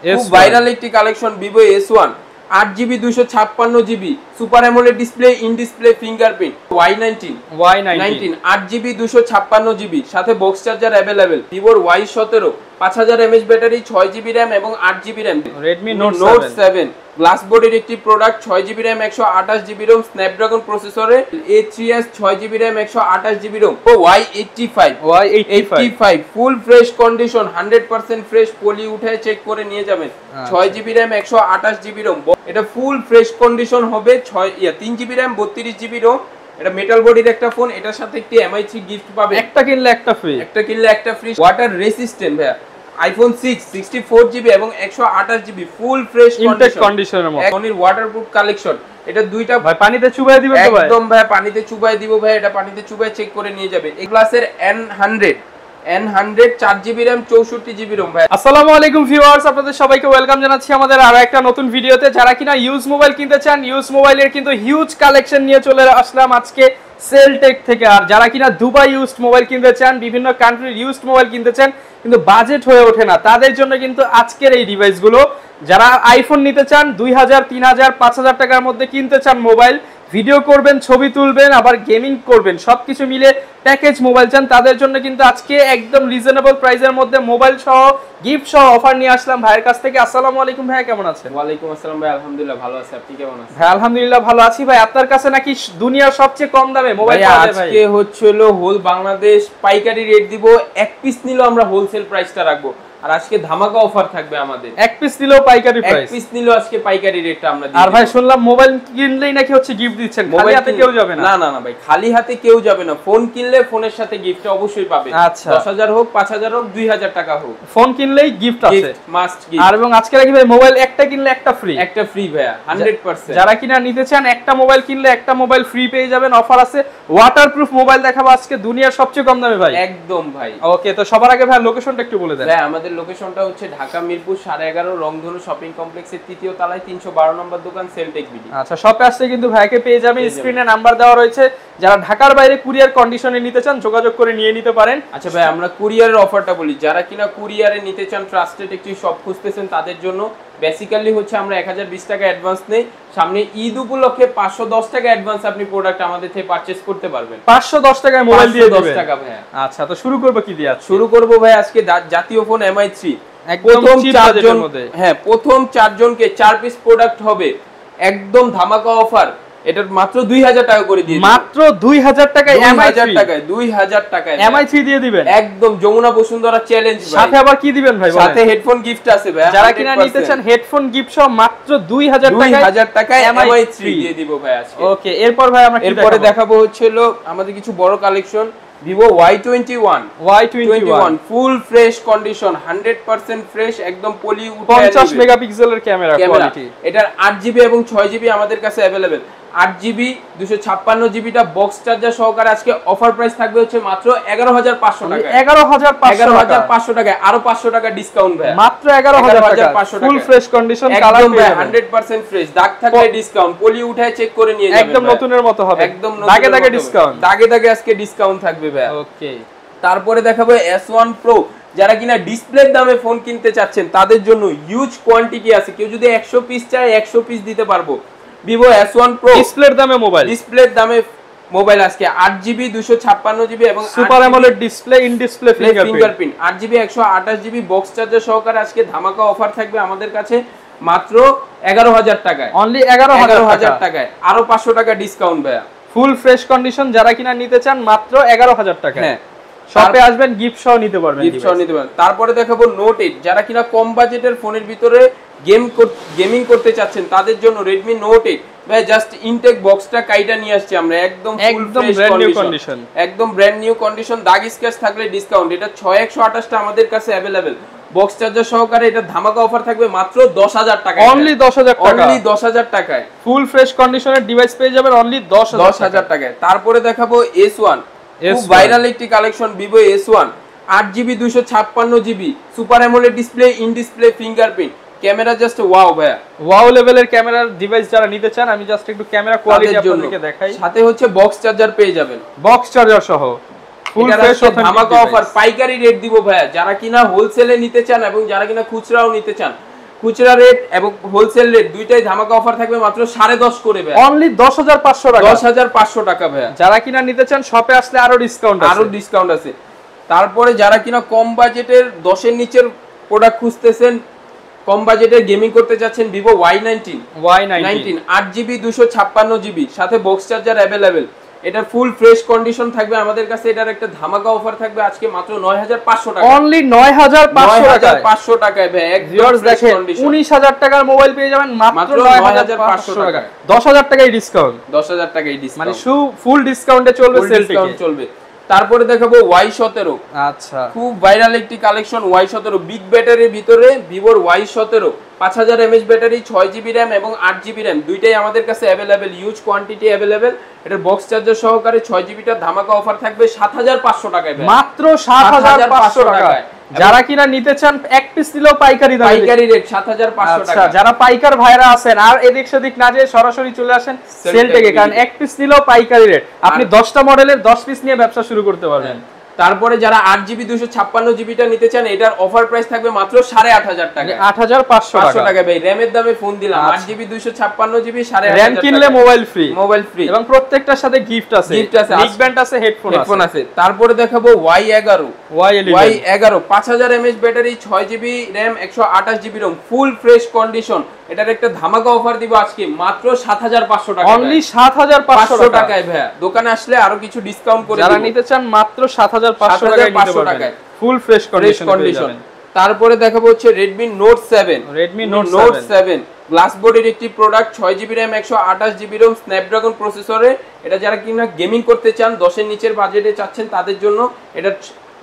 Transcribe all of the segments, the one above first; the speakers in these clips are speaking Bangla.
খুব ভাইরাল একটি collection Vivo S1 8GB 256GB super AMOLED display in display fingerprint Y19 8GB 256GB সাথে box charger available Vivo Y17 5000 mAh battery 6GB RAM এবং 8GB RAM Redmi Note 7 glass বডির একটি product 6GB RAM 128GB ROM Snapdragon প্রসেসরে A3s 6GB RAM 128GB ROM Y85 full fresh condition 100% fresh poly উঠে চেক করে নিয়ে যাবেন 6GB RAM 128GB ROM এটা ফুল ফ্রেশ কন্ডিশন হবে 3GB RAM 32GB ROM এটা মেটাল বডির একটা ফোন এটার সাথে একটি MI3 গিফট পাবে একটা কিনলে একটা ফ্রি ওয়াটার রেসিস্ট্যান্ট ভাই iPhone 6 64GB এবং 128GB ফুল ফ্রেশ কন্ডিশনের মধ্যে Sonyর ওয়াটারপ্রুফ কালেকশন এটা দুইটা ভাই পানিতে চুবাই দিবেন তো ভাই একদম ভাই পানিতে চুবাই দিব ভাই এটা পানিতে চুবাই চেক করে নিয়ে যাবে এই ক্লাসের N100 4GB RAM 64GB ROM ভাই আসসালামু আলাইকুম ভিউয়ার্স আপনাদের সবাইকে ওয়েলকাম জানাচ্ছি আমাদের আরো একটা নতুন ভিডিওতে যারা কিনা ইউজ মোবাইল কিনতে চান ইউজ মোবাইলের কিন্তু হিউজ কালেকশন নিয়ে চলে আসলাম আজকে সেলটেক থেকে আর যারা কিনা দুবাই ইউজড মোবাইল কিনতে চান বিভিন্ন কান্ট্রির ইউজড মোবাইল কিনতে চান কিন্তু বাজেট হয়ে ওঠে না তাদের জন্য কিন্তু আজকের এই ডিভাইসগুলো যারা আইফোন নিতে চান 2000 3000 5000 টাকার মধ্যে কিনতে চান মোবাইল ভিডিও করবেন ছবি তুলবেন আবার গেমিং করবেন সবকিছু মিলে প্যাকেজ মোবাইল চান তাদের জন্য কিন্তু আজকে একদম রিজনেবল প্রাইসের মধ্যে মোবাইল সহ গিফট সহ অফার নিয়ে আসলাম ভাইয়ের কাছ থেকে আসসালামু আলাইকুম ভাই কেমন আছেন ওয়া আলাইকুম আসসালাম ভাই আলহামদুলিল্লাহ ভালো আছি আপনি কেমন আছেন ভাই আলহামদুলিল্লাহ ভালো আছি ভাই আপনার কাছে নাকি দুনিয়ার সবচেয়ে কম দামে মোবাইল পাওয়া যায় ভাই আজকে হচ্ছিল হোল বাংলাদেশ পাইকারি রেট দিব এক পিস নিলেও আমরা হোলসেল প্রাইসটা রাখবো আর আজকে ধামাকা অফার থাকবে আমাদের এক পিস নিলেও পাইকারি প্রাইস এক পিস নিলেও আজকে পাইকারি রেটটা আমরা দিই আর ভাই শুনলাম মোবাইল কিনলেই নাকি হচ্ছে গিফট দিচ্ছেন খালি হাতে কেউ যাবে না না ভাই খালি হাতে কেউ যাবে না ফোন কিনলে ফোনের সাথে গিফট অবশ্যই পাবে আচ্ছা 10000 হোক 5000 হোক 2000 টাকা হোক ফোন কিনলেই গিফট আছে মাস্ট গিফট আর এবং আজকে নাকি ভাই মোবাইল একটা কিনলে একটা ফ্রি ভাইয়া 100% যারা কিনা নিতে চান একটা মোবাইল কিনলে একটা মোবাইল ফ্রি পেয়ে যাবেন অফার আছে ওয়াটারপ্রুফ মোবাইল দেখাবো আজকে দুনিয়ার সবচেয়ে কম দামে ভাই একদম ভাই ওকে তো সবার আগে ভাই লোকেশনটা একটু বলে দেন ভাই আমাদের লোকেশনটা হচ্ছে ঢাকা মিরপুর 11.5 রংধনু শপিং কমপ্লেক্সের তৃতীয় তলায় 312 নম্বর দোকান সেলটেক বিডি আচ্ছা শপে আসলে কিন্তু ভাইকে পেয়ে যাবেন স্ক্রিনে নাম্বার দেওয়া রয়েছে যারা ঢাকার বাইরে কুরিয়ার কন্ডিশনে নিতে চান যোগাযোগ করে নিয়ে নিতে পারেন আচ্ছা ভাই আমরা কুরিয়ারের অফারটা বলি যারা কিনা কুরিয়ারে নিতে চান ট্রাস্টেড একটি শপ খুঁজতেছেন তাদের জন্য বেসিক্যালি হচ্ছে আমরা 1020 টাকা অ্যাডভান্স নেই সামনে ঈদ উপলক্ষে 510 টাকা অ্যাডভান্স আপনি প্রোডাক্ট আমাদের থেকে পারচেজ করতে পারবেন 510 টাকায় মোবাইল দিয়ে দিবেন 510 টাকা ভাই আচ্ছা তো শুরু করব কি দিয়ে শুরু করব ভাই আজকে জাতীয় ফোন MI3 প্রথম 4 জনের মধ্যে প্রথম 4 জনকে 4 পিস প্রোডাক্ট হবে একদম ধামাকা অফার এটা মাত্র 2000 টাকা করে দিয়ে মাত্র 2000 টাকায় MI3 টাকায় MI3 দিয়ে দিবেন একদম যমুনা বসুন্ধরা চ্যালেঞ্জ ভাই সাথে আবার কি দিবেন ভাই সাথে হেডফোন গিফট আছে ভাই যারা কিনা নিতে চান হেডফোন গিফট সহ মাত্র 2000 টাকায় MI3 দিয়ে দিব ভাই আজকে ওকে এরপর ভাই আমরা এরপরে দেখাবো হচ্ছিল আমাদের কিছু বড় কালেকশন Vivo Y21 ফুল ফ্রেশ কন্ডিশন 100% ফ্রেশ একদম পলি উঠে 50 মেগাপিক্সেলের ক্যামেরা কোয়ালিটি এটার 8GB এবং 6GB আমাদের কাছে अवेलेबल 8GB 256GB টা বক্স চার্জার সহকারে আজকে অফার প্রাইস থাকবে হচ্ছে মাত্র 11500 টাকা 11500 টাকা আরো 500 টাকা ডিসকাউন্ট ভাই মাত্র 11500 টাকা ফুল ফ্রেশ কন্ডিশন কালার একদম 100% ফ্রেশ দাগ থাকলে ডিসকাউন্ট পলি উঠায় চেক করে নিয়ে যাবেন একদম নতুনের মতো হবে একদম দাগে দাগে ডিসকাউন্ট দাগে আজকে ডিসকাউন্ট থাকবে ভাই ওকে তারপরে দেখাবো S1 Pro যারা কিনা ডিসপ্লের দামে ফোন কিনতে চাচ্ছেন তাদের জন্য হিউজ কোয়ান্টিটি আছে কেউ যদি 100 পিস চায় 100 পিস দিতে পারবো Vivo S1 Pro ডিসপ্লের দামে মোবাইল আজকে 8GB 256GB এবং super AMOLED display in display fingerprint 8GB 128GB box charger সহকারে আজকে ধামাকা অফার থাকবে আমাদের কাছে মাত্র 11000 টাকায় অনলি 11000 টাকায় আরো 500 টাকা ডিসকাউন্ট ভাইয়া ফুল ফ্রেশ কন্ডিশন যারা কিনা নিতে চান মাত্র 11000 টাকা হ্যাঁ শপে আসবেন গিফট সহ নিতে পারবেন তারপরে দেখাবো Note 8 যারা কিনা কম বাজেটের ফোনের ভিতরে গেমিং করতে চাচ্ছেন তাদের জন্য Redmi Note 8 ভাই জাস্ট ইনটেক বক্সটা কাইটা নিয়ে আসছে আমরা একদম ফুল ফ্রেশ কন্ডিশন একদম ব্র্যান্ড নিউ কন্ডিশন দাগ স্ক্র্যাচ থাকলে ডিসকাউন্ট এটা 6128 টা আমাদের কাছে अवेलेबल বক্স চার্জার সহকারে এটা ধামাকা অফার থাকবে মাত্র 10000 টাকা অনলি 10000 টাকায় ফুল ফ্রেশ কন্ডিশনের ডিভাইস পেয়ে যাবেন অনলি 10000 টাকায় তারপরে দেখাবো S1 খুব ভাইরাল একটি collection Vivo S1 8GB 256GB super AMOLED display in display fingerprint camera just wow লেভেলের ক্যামেরার ডিভাইস যারা নিতে চান আমি জাস্ট একটু ক্যামেরা কোয়ালিটি আপনাদেরকে দেখাই সাথে হচ্ছে বক্স চার্জার পেয়ে যাবেন বক্স চার্জার সহ ফুল ফ্রেশ ধামাকা অফার পাইকারি রেট দিব ভাইয়া যারা কিনা হোলসেলে নিতে চান এবং যারা কিনা খুচরাও নিতে চান খুচরা রেট এবং হোলসেল রেট দুইটাই ধামাকা অফার থাকবে মাত্র 10.5 করে ভাই, অনলি 10500 টাকা, 10500 টাকা ভাই। যারা কিনা নিতে চান শপে আসলে আরো ডিসকাউন্ট আছে। তারপরে যারা কিনা কম বাজেটের 10 এর নিচের প্রোডাক্ট খুঁজতেছেন, কম বাজেটের গেমিং করতে যাচ্ছেন, Vivo Y19 8GB 256GB সাথে বক্স চার্জার अवेलेबल, এটা ফুল ফ্রেশ কন্ডিশন থাকবে আমাদের কাছে। এটার একটা ধামাকা অফার থাকবে আজকে মাত্র 9500 টাকা, অনলি 9500 টাকায় ভাই। ভিউয়ার্স দেখেন 19000 টাকার মোবাইল পেয়ে যাবেন মাত্র 9500 টাকা, 10000 টাকাই ডিসকাউন্ট, 10000 টাকাই ডিসকাউন্ট, মানে ফুল ডিসকাউন্টে চলবে, সেল থেকে চলবে। তারপরে দেখাবো Y17, আচ্ছা খুব ভাইরাল একটি কালেকশন Y17 বিগ ব্যাটারির ভিতরে Vivo Y17 5000 mAh battery, 6GB RAM এবং 8GB RAM দুইটাই আমাদের কাছে अवेलेबल, হিউজ কোয়ান্টিটি अवेलेबल। এটার বক্স চার্জার সহকারে 6GB টা ধামাকা অফার থাকবে 7500 টাকায়, মাত্র 7500 টাকায়। যারা কিনা নিতে চান এক পিস নিলেও পাইকারি রেট 7500 টাকা। যারা পাইকার ভাইরা আছেন আর এদিক সেদিক না যেয়ে সরাসরি চলে আসেন সেল থেকে, কারণ এক পিস নিলেও পাইকারি রেট, আপনি 10টা মডেলের 10 পিস নিয়ে ব্যবসা শুরু করতে পারবেন। তারপরে যারা 8GB 256GB টা নিতে চান, এটার অফার প্রাইস থাকবে মাত্র 8500 টাকা, 8500 টাকা ভাই। র‍্যামের দামে ফোন দিলাম 8GB 256GB 8500 র‍্যাম কিনলে মোবাইল ফ্রি এবং প্রত্যেকটার সাথে গিফট আছে, নেক ব্যান্ড আছে, হেডফোন আছে। তারপরে দেখাবো Y11 5000 mAh battery, 6GB RAM 128GB ROM ফুল ফ্রেশ কন্ডিশন। এটার একটা ধামাকা অফার দিব আজকে মাত্র 7500 টাকা, অনলি 7500 টাকায় ভাই। দোকানে আসলে আরো কিছু ডিসকাউন্ট করে যারা নিতে চান মাত্র 7500 টাকায় ফুল ফ্রেশ কন্ডিশন। তারপরে দেখাবো হচ্ছে Redmi Note 7 গ্লাস বডির একটি product, 6GB RAM 128GB ROM Snapdragon প্রসেসরে। এটা যারা কিনা গেমিং করতে চান, 10 এর নিচের বাজেটে চাচ্ছেন, তাদের জন্য এটা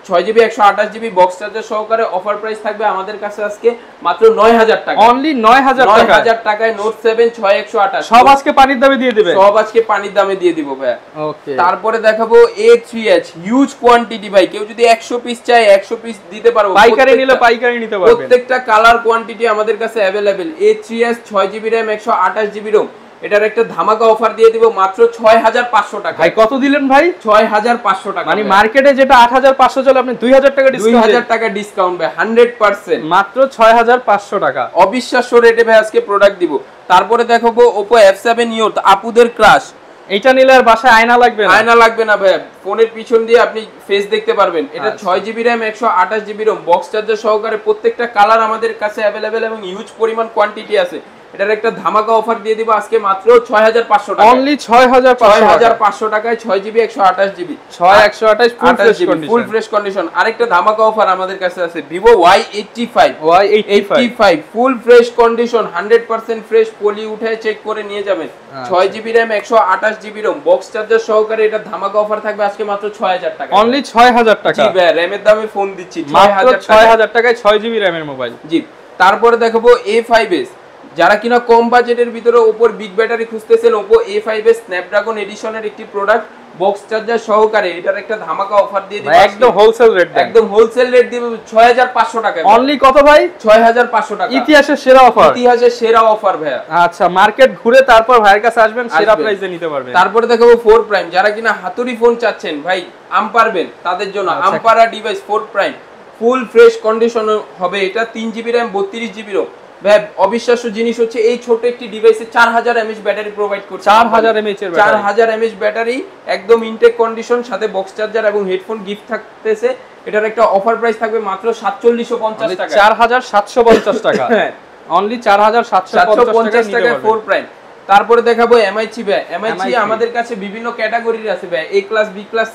6GB 128GB বক্স চার্জার সহকারে অফার প্রাইস থাকবে আমাদের কাছে আজকে মাত্র 9000 টাকা, অনলি 9000 টাকায় Note 7 6128 সব আজকে পানির দামে দিয়ে দিবে, দিব ভাই। ওকে, তারপরে দেখাবো A3H হিউজ কোয়ান্টিটি ভাই, কেউ যদি 100 পিস চায় 100 পিস দিতে পারবো, পাইকারি নিলে পাইকারি নিতে পারবেন। প্রত্যেকটা কালার কোয়ান্টিটি আমাদের কাছে available. A3H 6GB RAM 128GB ROM এটার একটা ধামাকা অফার দিয়ে দিব মাত্র 6500 টাকা। ভাই কত দিলেন ভাই? 6500 টাকা, মানে মার্কেটে যেটা 8500 চলে আপনি 2000 টাকা ডিসকাউন্ট, 2000 টাকা ডিসকাউন্ট ভাই 100%, মাত্র 6500 টাকা। অবিশ্বাস্য রেটে ভাই আজকে প্রোডাক্ট দিব। তারপরে দেখাবো Oppo F7 Youth আপুদের ক্রাশ, এইটা নিলে আর বাসায় আয়না লাগবে না ভাই, ফোনের পিছন দিয়ে আপনি ফেস দেখতে পারবেন। এটা 6GB RAM 128GB ROM box charger সহকারে, প্রত্যেকটা কালার আমাদের কাছে अवेलेबल এবং হিউজ পরিমাণ কোয়ান্টিটি আছে। এটার একটা ধামাকা অফার দিয়ে দিব আজকে মাত্র 6500 টাকা, অনলি 6500 টাকায় 6GB 128GB 6128 ফুল ফ্রেশ কন্ডিশন। আরেকটা ধামাকা অফার আমাদের কাছে আছে Vivo Y85 full fresh condition, 100% fresh, poly উঠায় চেক করে নিয়ে যাবেন। 6GB RAM 128GB ROM box charger সহকারে এটা ধামাকা অফার থাকবে আজকে মাত্র 6000 টাকা, অনলি 6000 টাকা। জি ভাই, র‍্যামের দামে ফোন দিচ্ছি মাত্র 6000 টাকায় 6GB র‍্যামের মোবাইল। জি, তারপরে দেখাবো A5s, যারা কিনা কম বাজেটের ভিতরে ওপর বিগ ব্যাটারি খুঁজতেছেন, Oppo A5s স্ন্যাপড্রাগন এডিশনের একটি প্রোডাক্ট বক্স চার্জার সহকারে। এটার একটা ধামাকা অফার দিয়ে দিব একদম হোলসেল রেট দিব 6500 টাকা, অনলি কত ভাই? 6500 টাকা, ইতিহাসের সেরা অফার ভাই। আচ্ছা, মার্কেট ঘুরে তারপর ভাইয়ের কাছে আসবেন, সেরা প্রাইসে নিতে পারবেন। তারপরে দেখাবো 4 প্রাইম, যারা কিনা হাতুড়ি ফোন চাচ্ছেন ভাই, আম পারবেন, তাদের জন্য আমপারা device 4 prime full fresh condition হবে। এটা 3GB RAM 32GB ROM ভাই। অবিশ্বাস্য জিনিস হচ্ছে এই ছোট একটি ডিভাইসে 4000 mAh ব্যাটারি প্রোভাইড করছে, 4000 mAh ব্যাটারি, একদম ইনটেক কন্ডিশন, সাথে বক্স চার্জার এবং হেডফোন গিফট থাকতেছে। এটার একটা অফার প্রাইস থাকবে মাত্র 4750 টাকা, 4750 টাকা, অনলি 4750 টাকা 4 প্রাইম। তারপরে দেখাবো MI3 ভাই। MI3 আমাদের কাছে বিভিন্ন ক্যাটাগরির আছে ভাই, A class, B class,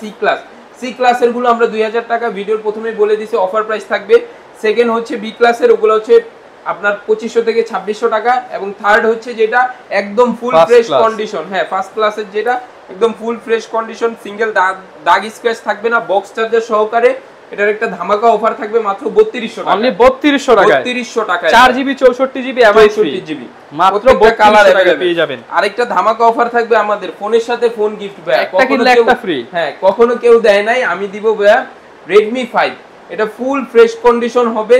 C ক্লাসের গুলো আমরা 2000 টাকা ভিডিওর প্রথমে বলে দিছি অফার প্রাইস থাকবে। সেকেন্ড হচ্ছে B ক্লাসের, ওগুলো হচ্ছে আপনার 2500 থেকে 2600 টাকা, এবং থার্ড হচ্ছে যেটা একদম ফুল ফ্রেশ কন্ডিশন, হ্যাঁ ফার্স্ট ক্লাসের যেটা একদম ফুল ফ্রেশ কন্ডিশন, সিঙ্গেল দাগ স্ক্র্যাচ থাকবে না, বক্স চার্জার সহকারে। এটার একটা ধামাকা অফার থাকবে মাত্র 3200 টাকা, অনলি 3200 টাকা, 4GB 64GB MI3 মাত্র 3200 টাকা পেয়ে যাবেন। আরেকটা ধামাকা অফার থাকবে আমাদের, ফোনের সাথে ফোন গিফট ভাই, একটা কিনলে একটা ফ্রি। হ্যাঁ, কখনো কেউ দেয় নাই, আমি দিব ভাই Redmi 5। এটা ফুল ফ্রেশ কন্ডিশন হবে,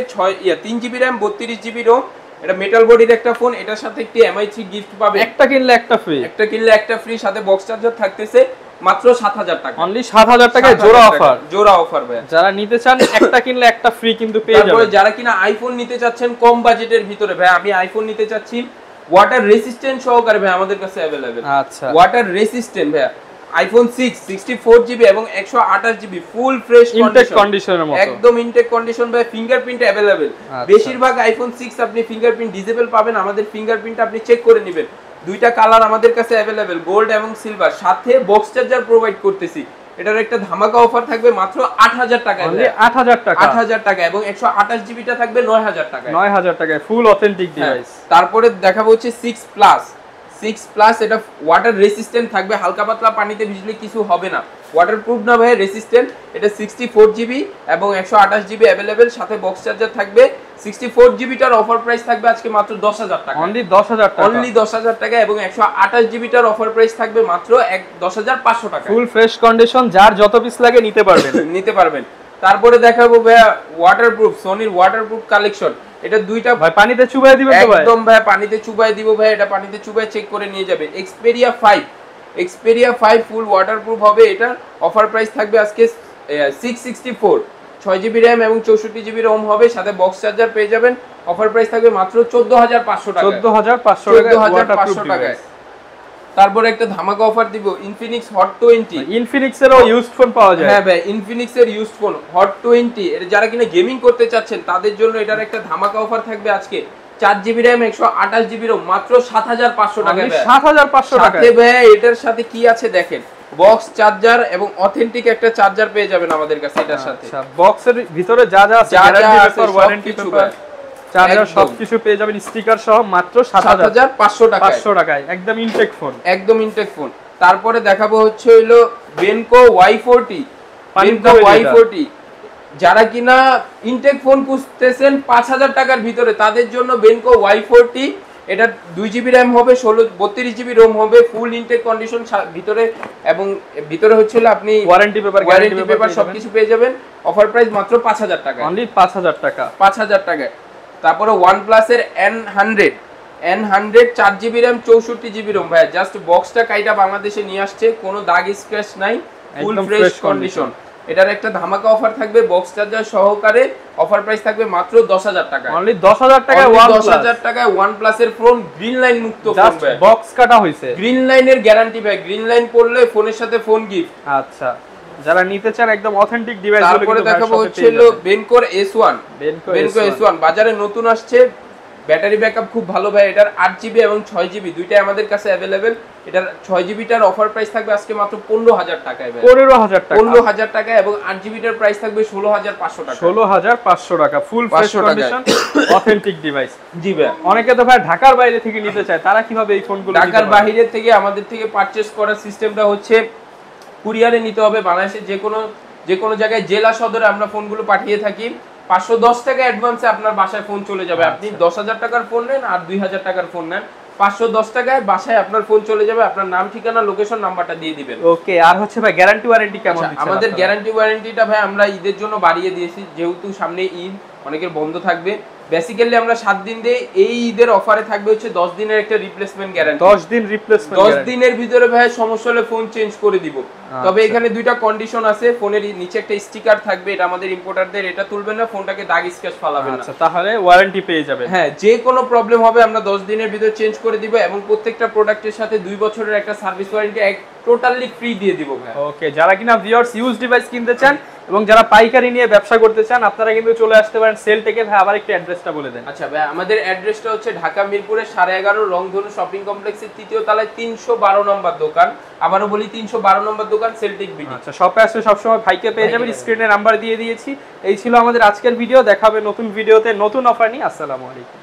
3GB RAM 32GB ROM, এটা মেটাল বডির একটা ফোন। এটার সাথে একটি MI3 গিফট পাবে, একটা কিনলে একটা ফ্রি, সাথে বক্স চার্জার থাকতেছে। মাত্র 7000 টাকা, অনলি 7000 টাকায় জোড়া অফার ভাই। যারা নিতে চান একটা কিনলে একটা ফ্রি কিন্তু পেয়ে যাবেন। তারপরে যারা কিনা আইফোন নিতে চাচ্ছেন কম বাজেটের ভিতরে, ভাই আমি আইফোন নিতে চাচ্ছি ওয়াটার রেসিস্ট্যান্ট সহকারে, ভাই আমাদের কাছে अवेलेबल। আচ্ছা, ওয়াটার রেসিস্ট্যান্ট ভাই, আইফোন 6 64GB এবং 128GB ফুল ফ্রেশ কন্ডিশনের মতো, একদম ইনটেক কন্ডিশন ভাই। Fingerprint available. বেশিরভাগ আইফোন 6 আপনি ফিঙ্গারপ্রিন্ট ডিসেবল পাবেন, আমাদের ফিঙ্গারপ্রিন্ট আপনি চেক করে নেবেন। দুইটা কালার আমাদের কাছে अवेलेबल, গোল্ড এবং সিলভার, সাথে বক্স চার্জার প্রোভাইড করতেছি। এটার একটা ধামাকা অফার থাকবে মাত্র 8000 টাকায়, অনলি 8000 টাকা, 8000 টাকা এবং 128GB টা থাকবে 9000 টাকায়, 9000 টাকায় ফুল অথেন্টিক ডিভাইস। তারপরে দেখাবো হচ্ছে 6 প্লাস, এটা ওয়াটার রেসিস্ট্যান্ট থাকবে, হালকা পাতলা পানিতে ভিজলে কিছু হবে না, ওয়াটারপ্রুফ না ভাই, রেসিস্ট্যান্ট। এটা 64GB এবং 128GB अवेलेबल, সাথে বক্স চার্জার থাকবে। 64GB টার অফার প্রাইস থাকবে আজকে মাত্র 10000 টাকা, অনলি 10000 টাকা, অনলি 10000 টাকা এবং 128GB টার অফার প্রাইস থাকবে মাত্র 10500 টাকা। ফুল ফ্রেশ কন্ডিশন, যার যত পিস লাগে নিতে পারবেন। তারপরে দেখাবো ভাই ওয়াটারপ্রুফ, সোনির ওয়াটারপ্রুফ কালেকশন। এটা দুইটা ভাই পানিতে চুবাই দিবেন তো ভাই? একদম ভাই পানিতে চুবাই দিব ভাই, এটা পানিতে চুবাই চেক করে নিয়ে যাবে। Xperia 5 ফুল ওয়াটারপ্রুফ হবে, এটা অফার প্রাইস থাকবে আজকে 664, 6GB RAM এবং 64GB ROM হবে, সাথে বক্স চার্জার পেয়ে যাবেন। অফার প্রাইস থাকবে মাত্র 14500 টাকা, 14500 টাকায়। তারপরে একটা ধামাকা অফার দিব, ইনফিনিক্স হট 20। ইনফিনিক্স এরও ইউজড ফোন পাওয়া যায়। হ্যাঁ ভাই, ইনফিনিক্স এর ইউজড ফোন হট 20, এটা যারা কিনা গেমিং করতে চাচ্ছেন তাদের জন্য এটার একটা ধামাকা অফার থাকবে আজকে 4GB RAM 128GB ROM মাত্র 7500 টাকায়, 7500 টাকায়। সাথে ভাই এটার সাথে কি আছে দেখেন, বক্স চার্জার এবং অথেন্টিক একটা চার্জার পেয়ে যাবেন আমাদের কাছে এটার সাথে। আচ্ছা, বক্সের ভিতরে যা যা আছে, guarantee paper, warranty paper, charger সবকিছু পেয়ে যাবেন স্টিকার সহ মাত্র 7500 টাকায়, 500 টাকায়, একদম ইনটেক ফোন, একদম ইনটেক ফোন। তারপরে দেখাবো হচ্ছে হলো বেনকো Y40, যারা কিনা ইনটেক ফোন খুঁজতেছেন 5000 টাকার ভিতরে তাদের জন্য বেনকো Y40। এটা 2GB RAM হবে, 32GB ROM হবে, ফুল ইনটেক কন্ডিশন ভিতরে, এবং ভিতরে হচ্ছে আপনি ওয়ারেন্টি পেপার সবকিছু পেয়ে যাবেন। অফার প্রাইস মাত্র 5000 টাকা, অনলি 5000 টাকা, 5000 টাকায়। তারপরে OnePlus এর N100 4GB RAM 64GB ROM ভাই, জাস্ট বক্সটা কাইটা বাংলাদেশে নিয়ে আসছে, কোনো দাগ স্ক্র্যাচ নাই, ফুল ফ্রেশ কন্ডিশন। এটার একটা ধামাকা অফার থাকবে বক্স চার্জার সহকারে, অফার প্রাইস থাকবে মাত্র 10000 টাকা, অনলি 10000 টাকায়। 10000 টাকায় OnePlus এর ফোন, গ্রিন লাইন মুক্ত ফোন ভাই, বক্স কাটা হইছে, গ্রিন লাইনের গ্যারান্টি ভাই, গ্রিন লাইন পড়লে ফোনের সাথে ফোন গিফট। আচ্ছা, যারা নিতে চান একদম অথেন্টিক ডিভাইস। তারপরে দেখাবো হচ্ছে বেনকোর S1 বাজারে নতুন আসছে, ব্যাটারি ব্যাকআপ খুব ভালো ভাই, এটার 8GB এবং 6GB দুইটাই আমাদের কাছে अवेलेबल। এটার 6GB টার অফার প্রাইস থাকবে আজকে মাত্র 15000 টাকায় ভাই, 15000 টাকা, এবং 8GB টার প্রাইস থাকবে 16500 টাকা, 16500 টাকা, full fresh condition authentic device. জি ভাই। অনেকে তো ভাই ঢাকার বাইরে থেকে নিতে চায়, তারা কিভাবে এই ফোনগুলো? ঢাকার বাইরে থেকে আমাদের থেকে পারচেজ করার সিস্টেমটা হচ্ছে কুরিয়ারে নিতে হবে, বাংলাদেশের যে কোনো জায়গায় জেলা সদরে আমরা ফোনগুলো পাঠিয়ে থাকি। 510 টাকা অ্যাডভান্সে আপনার বাসায় ফোন চলে যাবে। আপনি 10000 টাকার ফোন নেন আর 2000 টাকার ফোন নেন, 510 টাকায় বাসায় আপনার ফোন চলে যাবে, আপনার নাম ঠিকানা লোকেশন নাম্বারটা দিয়ে দিবেন। ওকে, আর হচ্ছে ভাই গ্যারান্টি ওয়ারেন্টি কেমন দিচ্ছেন? আমাদের গ্যারান্টি ওয়ারেন্টিটা ভাই আমরা ঈদের জন্য বাড়িয়ে দিয়েছি, যেহেতু সামনে ঈদ, অনেকের বন্ধ থাকবে। বেসিক্যালি আমরা 7 দিন দিয়ে, এই ঈদের অফারে থাকবে হচ্ছে 10 দিনের একটা রিপ্লেসমেন্ট গ্যারান্টি। 10 দিন রিপ্লেসমেন্ট, 10 দিনের ভিতরে ভাই সমস্যা হলে ফোন চেঞ্জ করে দিব। তবে এখানে দুইটা কন্ডিশন আছে, ফোনের নিচে একটা স্টিকার থাকবে, এটা আমাদের ইম্পোর্টারদের, এটা তুলবেন না, ফোনটাকে দাগ স্ক্র্যাচ ফালাবেন না। আচ্ছা, তাহলে ওয়ারেন্টি পেয়ে যাবেন। হ্যাঁ, যে কোনো প্রবলেম হবে আমরা 10 দিনের ভিতরে চেঞ্জ করে দিব, এবং প্রত্যেকটা প্রোডাক্টের সাথে 2 বছরের একটা সার্ভিস ওয়ারেন্টি টোটালি ফ্রি দিয়ে দিব ভাই। ওকে, যারা কিনা ভিউয়ার্স ইউজ ডিভাইস কিনতে চান এবং যারা পাইকারি নিয়ে ব্যবসা করতে চান, আপনারা কিন্তু চলে আসতে পারেন সেলটেকে। ভাই আবার একটু অ্যাড্রেসটা বলে দেন। আচ্ছা ভাই, আমাদের অ্যাড্রেসটা হচ্ছে ঢাকা মিরপুরের 11.5 রংধনু শপিং কমপ্লেক্সের 3য় তলায় 312 নম্বর দোকান। আবারও বলি 312 নম্বর দোকান, সেলটেক বিডি। আচ্ছা, শপে আসলে সবসময় ভাইকে পেয়ে যাবেন, স্ক্রিনে নাম্বার দিয়ে দিয়েছি। এই ছিল আমাদের আজকের ভিডিও, দেখা হবে নতুন ভিডিওতে নতুন অফার নিয়ে। আসসালামু আলাইকুম।